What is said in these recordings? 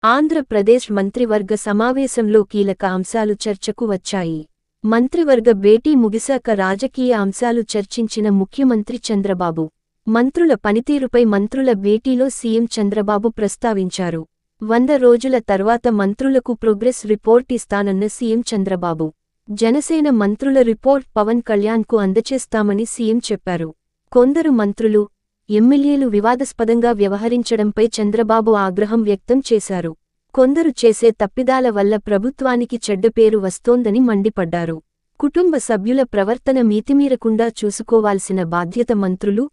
ఆంధ్రప్రదేశ్ మంత్రివర్గ సమావేశంలో కీలక అంశాలు చర్చకు వచ్చాయి. మంత్రివర్గ భేటీ ముగిశాక రాజకీయ అంశాలు చర్చించిన ముఖ్యమంత్రి చంద్రబాబు. మంత్రుల పనితీరుపై మంత్రుల భేటీలో సీఎం చంద్రబాబు ప్రస్తావించారు. 100 రోజుల తర్వాత మంత్రులకు ప్రోగ్రెస్ రిపోర్ట్ ఇస్తానన్న సీఎం చంద్రబాబు. జనసేన మంత్రుల రిపోర్ట్ పవన్ కళ్యాణ్కు అందచేస్తామని సీఎం చెప్పారు. కొందరు మంత్రులు, ఎమ్మెల్యేలు వివాదాస్పదంగా వ్యవహరించడంపై చంద్రబాబు ఆగ్రహం వ్యక్తం చేశారు. కొందరు చేసే తప్పిదాల వల్ల ప్రభుత్వానికి చెడ్డపేరు వస్తోందని మండిపడ్డారు. కుటుంబ సభ్యుల ప్రవర్తన మితిమీరకుండా చూసుకోవాల్సిన బాధ్యత మంత్రులు,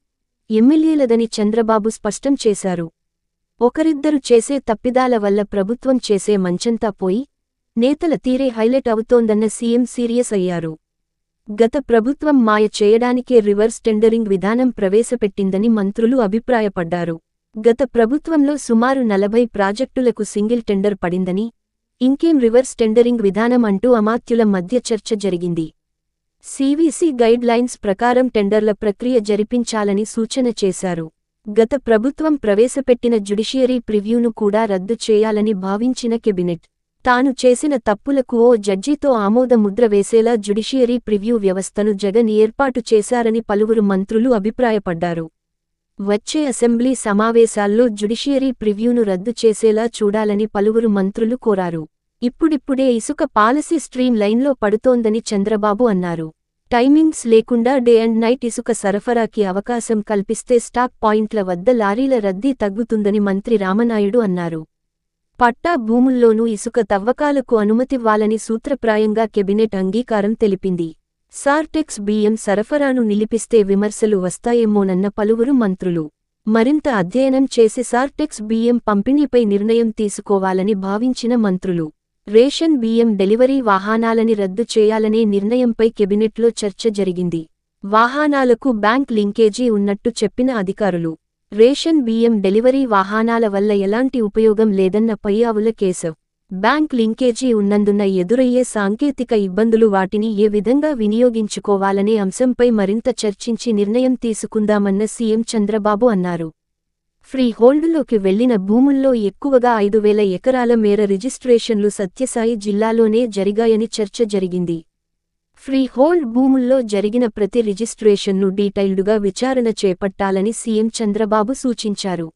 ఎమ్మెల్యేలదని చంద్రబాబు స్పష్టం చేశారు. ఒకరిద్దరు చేసే తప్పిదాల వల్ల ప్రభుత్వం చేసే మంచంతా పోయి, నేతల తీరే హైలైట్ అవుతోందన్న సీఎం సీరియస్ అయ్యారు. గత ప్రభుత్వం మాయ చేయడానికే రివర్స్ టెండరింగ్ విధానం ప్రవేశపెట్టిందని మంత్రులు అభిప్రాయపడ్డారు. గత ప్రభుత్వంలో సుమారు 40 ప్రాజెక్టులకు సింగిల్ టెండర్ పడిందని, ఇంకేం రివర్స్ టెండరింగ్ విధానం అంటూ అమాత్యుల మధ్య చర్చ జరిగింది. సీవీసీ గైడ్ లైన్స్ ప్రకారం టెండర్ల ప్రక్రియ జరిపించాలని సూచన చేశారు. గత ప్రభుత్వం ప్రవేశపెట్టిన జ్యుడిషియరీ ప్రివ్యూను కూడా రద్దు చేయాలని భావించిన కెబినెట్, తాను చేసిన తప్పులకు ఓ జడ్జితో ఆమోద ముద్ర వేసేలా జ్యుడిషియరీ ప్రివ్యూ వ్యవస్థను జగన్ ఏర్పాటు చేశారని పలువురు మంత్రులు అభిప్రాయపడ్డారు. వచ్చే అసెంబ్లీ సమావేశాల్లో జ్యుడిషియరీ ప్రివ్యూను రద్దు చేసేలా చూడాలని పలువురు మంత్రులు కోరారు. ఇప్పుడిప్పుడే ఇసుక పాలసీ స్ట్రీమ్ లైన్లో పడుతోందని చంద్రబాబు అన్నారు. టైమింగ్స్ లేకుండా డే అండ్ నైట్ ఇసుక సరఫరాకి అవకాశం కల్పిస్తే స్టాక్ పాయింట్ల వద్ద లారీల రద్దీ తగ్గుతుందని మంత్రి రామనాయుడు అన్నారు. పట్టా భూముల్లోనూ ఇసుక తవ్వకాలకు అనుమతివ్వాలని సూత్రప్రాయంగా కెబినెట్ అంగీకారం తెలిపింది. సార్టెక్స్ బియ్యం సరఫరాను నిలిపిస్తే విమర్శలు వస్తాయేమోనన్న పలువురు మంత్రులు. మరింత అధ్యయనం చేసి సార్టెక్స్ బియ్యం పంపిణీపై నిర్ణయం తీసుకోవాలని భావించిన మంత్రులు. రేషన్ బియ్యం డెలివరీ వాహనాలని రద్దు చేయాలనే నిర్ణయంపై కెబినెట్లో చర్చ జరిగింది. వాహనాలకు బ్యాంక్ లింకేజీ ఉన్నట్టు చెప్పిన అధికారులు, రేషన్ బియ్యం డెలివరీ వాహనాల వల్ల ఎలాంటి ఉపయోగం లేదన్న పయ్యావుల కేశవ్, బ్యాంక్ లింకేజీ ఉన్నందున ఎదురయ్యే సాంకేతిక ఇబ్బందులు, వాటిని ఏ విధంగా వినియోగించుకోవాలనే అంశంపై మరింత చర్చించి నిర్ణయం తీసుకుందామన్న సీఎం చంద్రబాబు అన్నారు. ఫ్రీ హోల్డ్లోకి వెళ్లిన భూముల్లో ఎక్కువగా 5,000 ఎకరాల మేర రిజిస్ట్రేషన్లు సత్యసాయి జిల్లాలోనే జరిగాయని చర్చ జరిగింది. ఫ్రీ హోల్డ్ భూముల్లో జరిగిన ప్రతి రిజిస్ట్రేషన్ను డీటెయిల్డ్గా విచారణ చేపట్టాలని సీఎం చంద్రబాబు సూచించారు.